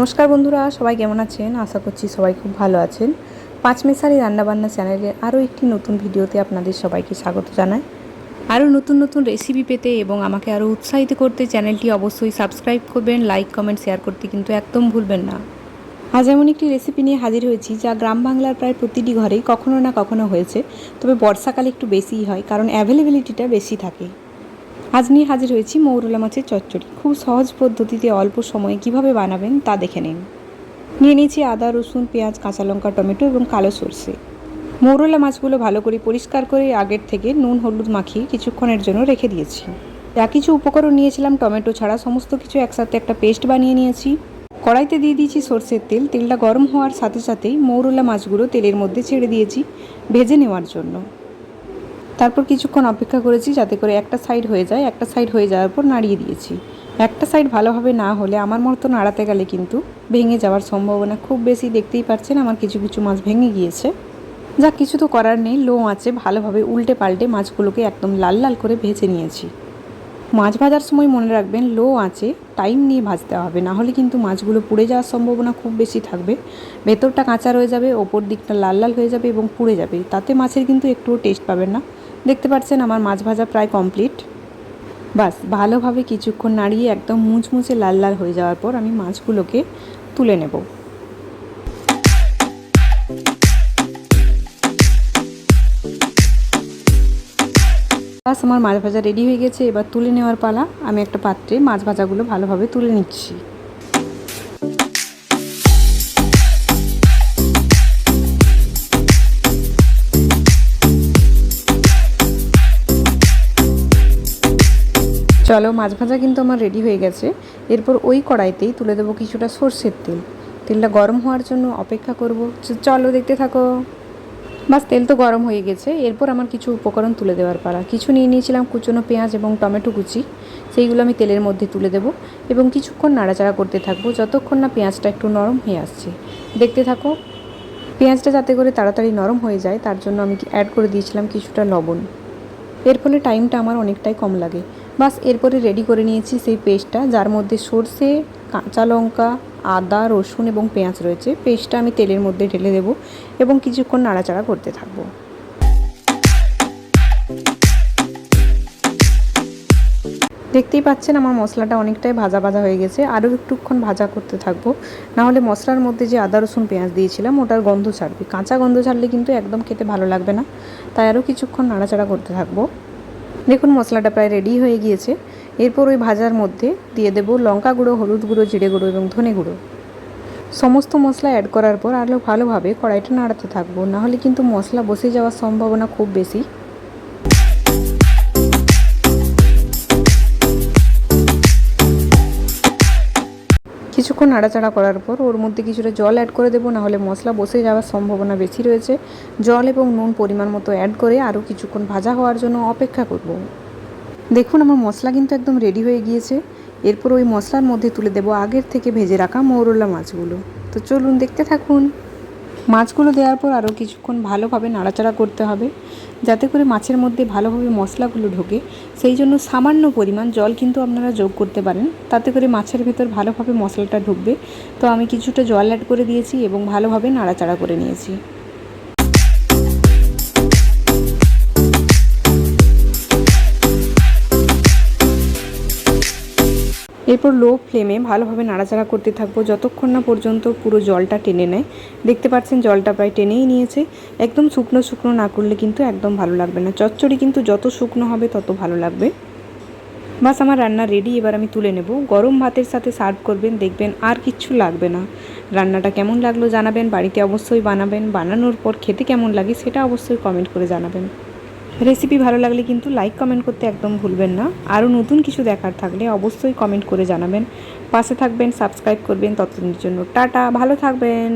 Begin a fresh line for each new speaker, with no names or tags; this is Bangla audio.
নমস্কার বন্ধুরা, সবাই কেমন আছেন? আশা করছি সবাই খুব ভালো আছেন। পাঁচমেশালি রান্নাবান্না চ্যানেলের আরও একটি নতুন ভিডিওতে আপনাদের সবাইকে স্বাগত জানাই। আরও নতুন নতুন রেসিপি পেতে এবং আমাকে আরও উৎসাহিত করতে চ্যানেলটি অবশ্যই সাবস্ক্রাইব করবেন, লাইক কমেন্ট শেয়ার করতে কিন্তু একদম ভুলবেন না। আজ এমন একটি রেসিপি নিয়ে হাজির হয়েছি যা গ্রাম বাংলার প্রায় প্রতিটি ঘরেই কখনো না কখনো হয়েছে, তবে বর্ষাকালে একটু বেশিই হয় কারণ অ্যাভেলেবিলিটিটা বেশি থাকে। আজ নিয়ে হাজির হয়েছি মৌরলা মাছের চচ্চড়ি। খুব সহজ পদ্ধতিতে অল্প সময়ে কিভাবে বানাবেন তা দেখে নিন। নিয়ে নিয়েছি আদা, রসুন, পেঁয়াজ, কাঁচা লঙ্কা, টমেটো এবং কালো সরষে। মৌরলা মাছগুলো ভালো করে পরিষ্কার করে আগের থেকে নুন হলুদ মাখিয়ে কিছুক্ষণের জন্য রেখে দিয়েছি। যা কিছু উপকরণ নিয়েছিলাম টমেটো ছাড়া সমস্ত কিছু একসাথে একটা পেস্ট বানিয়ে নিয়েছি। কড়াইতে দিয়ে দিয়েছি সরষের তেল। তেলটা গরম হওয়ার সাথে সাথেই মৌরলা মাছগুলো তেলের মধ্যে ছেড়ে দিয়েছি ভেজে নেওয়ার জন্য। তারপর কিছুক্ষণ অপেক্ষা করেছি যাতে করে একটা সাইড হয়ে যায়। একটা সাইড হয়ে যাওয়ার পর নাড়িয়ে দিয়েছি। একটা সাইড ভালোভাবে না হলে আমার মতো নাড়াতে গেলে কিন্তু ভেঙে যাওয়ার সম্ভাবনা খুব বেশি। দেখতেই পাচ্ছেন আমার কিছু কিছু মাছ ভেঙে গিয়েছে। যা কিছু তো করার নেই, লো আঁচে ভালোভাবে উল্টে পাল্টে মাছগুলোকে একদম লাল লাল করে ভেজে নিয়েছি। মাছ ভাজার সময় মনে রাখবেন লো আঁচে টাইম নিয়ে ভাজতে হবে, না হলে কিন্তু মাছগুলো পুড়ে যাওয়ার সম্ভাবনা খুব বেশি থাকবে। ভেতরটা কাঁচা রয়ে যাবে, ওপর দিকটা লাল লাল হয়ে যাবে এবং পুড়ে যাবে, তাতে মাছের কিন্তু একটুও টেস্ট পাবেন না। দেখতে পাচ্ছেন আমার মাছ ভাজা প্রায় কমপ্লিট। বাস ভালোভাবে কিছুক্ষণ নাড়িয়ে একদম মুচমুচে লাল লাল হয়ে যাওয়ার পর আমি মাছগুলোকে তুলে নেব। বাস আমার মাছ ভাজা রেডি হয়ে গেছে, এবার তুলে নেওয়ার পালা। আমি একটা পাত্রে মাছ ভাজাগুলো ভালোভাবে তুলে নিচ্ছি। চলো, মাছ ভাজা কিন্তু আমার রেডি হয়ে গেছে। এরপর ওই কড়াইতেই তুলে দেবো কিছুটা সর্ষের তেল। তেলটা গরম হওয়ার জন্য অপেক্ষা করব। চলো দেখতে থাকো। বাস তেল তো গরম হয়ে গেছে। এরপর আমার কিছু উপকরণ তুলে দেওয়ার পালা। কিছু নিয়ে নিয়েছিলাম কুচনো পেঁয়াজ এবং টমেটো কুচি, সেইগুলো আমি তেলের মধ্যে তুলে দেব এবং কিছুক্ষণ নাড়াচাড়া করতে থাকবো যতক্ষণ না পেঁয়াজটা একটু নরম হয়ে আসছে। দেখতে থাকো। পেঁয়াজটা যাতে করে তাড়াতাড়ি নরম হয়ে যায় তার জন্য আমি অ্যাড করে দিয়েছিলাম কিছুটা লবণ। এর ফলে টাইমটা আমার অনেকটাই কম লাগে। বাস এরপরে রেডি করে নিয়েছি সেই পেস্টটা, যার মধ্যে সর্ষে, কাঁচা লঙ্কা, আদা, রসুন এবং পেঁয়াজ রয়েছে। পেস্টটা আমি তেলের মধ্যে ঢেলে দেবো এবং কিছুক্ষণ নাড়াচাড়া করতে থাকবো। দেখতেই পাচ্ছেন আমার মশলাটা অনেকটাই ভাজা ভাজা হয়ে গেছে। আরও একটুক্ষণ ভাজা করতে থাকবো, নাহলে মশলার মধ্যে যে আদা রসুন পেঁয়াজ দিয়েছিলাম ওটার গন্ধ ছাড়বে। কাঁচা গন্ধ ছাড়লে কিন্তু একদম খেতে ভালো লাগবে না, তাই আরও কিছুক্ষণ নাড়াচাড়া করতে থাকবো। দেখুন মশলাটা প্রায় রেডি হয়ে গিয়েছে। এরপর ওই ভাজার মধ্যে দিয়ে দেবো লঙ্কা গুঁড়ো, হলুদ গুঁড়ো, জিরে গুঁড়ো এবং ধনে গুঁড়ো। সমস্ত মশলা অ্যাড করার পর আরও ভালোভাবে কড়াইটা নাড়াতে থাকবো, নাহলে কিন্তু মশলা বসে যাওয়ার সম্ভাবনা খুব বেশি। কিছুক্ষণ নাড়াচাড়া করার পর ওর মধ্যে কিছুটা জল অ্যাড করে দেবো, নাহলে মশলা বসে যাওয়ার সম্ভাবনা বেশি রয়েছে। জল এবং নুন পরিমাণ মতো অ্যাড করে আরও কিছুক্ষণ ভাজা হওয়ার জন্য অপেক্ষা করব। দেখুন আমার মশলা কিন্তু একদম রেডি হয়ে গিয়েছে। এরপর ওই মশলার মধ্যে তুলে দেবো আগের থেকে ভেজে রাখা মৌরলা মাছগুলো। তো চলুন দেখতে থাকুন। মাছগুলো দেওয়ার পর আরও কিছুক্ষণ ভালোভাবে নাড়াচাড়া করতে হবে যাতে করে মাছের মধ্যে ভালোভাবে মশলাগুলো ঢোকে। সেই জন্য সামান্য পরিমাণ জল কিন্তু আপনারা যোগ করতে পারেন, তাতে করে মাছের ভেতর ভালোভাবে মশলাটা ঢুকবে। তো আমি কিছুটা জল অ্যাড করে দিয়েছি এবং ভালোভাবে নাড়াচাড়া করে নিয়েছি। এরপর লো ফ্লেমে ভালোভাবে নাড়াচাড়া করতে থাকবো যতক্ষণ না পর্যন্ত পুরো জলটা টেনে নেয়। দেখতে পাচ্ছেন জলটা প্রায় টেনেই নিয়েছে। একদম শুকনো শুকনো না করলে কিন্তু একদম ভালো লাগবে না। চচ্চড়ি কিন্তু যত শুকনো হবে তত ভালো লাগবে। বাস আমার রান্না রেডি, এবার আমি তুলে নেব। গরম ভাতের সাথে সার্ভ করবেন, দেখবেন আর কিচ্ছু লাগবে না। রান্নাটা কেমন লাগলো জানাবেন, বাড়িতে অবশ্যই বানাবেন। বানানোর পর খেতে কেমন লাগে সেটা অবশ্যই কমেন্ট করে জানাবেন। রেসিপি ভালো লাগলে কিন্তু লাইক কমেন্ট করতে একদম ভুলবেন না। আরও নতুন কিছু দেখার থাকলে অবশ্যই কমেন্ট করে জানাবেন। পাশে থাকবেন, সাবস্ক্রাইব করবেন। ততদিনের জন্য টাটা, ভালো থাকবেন।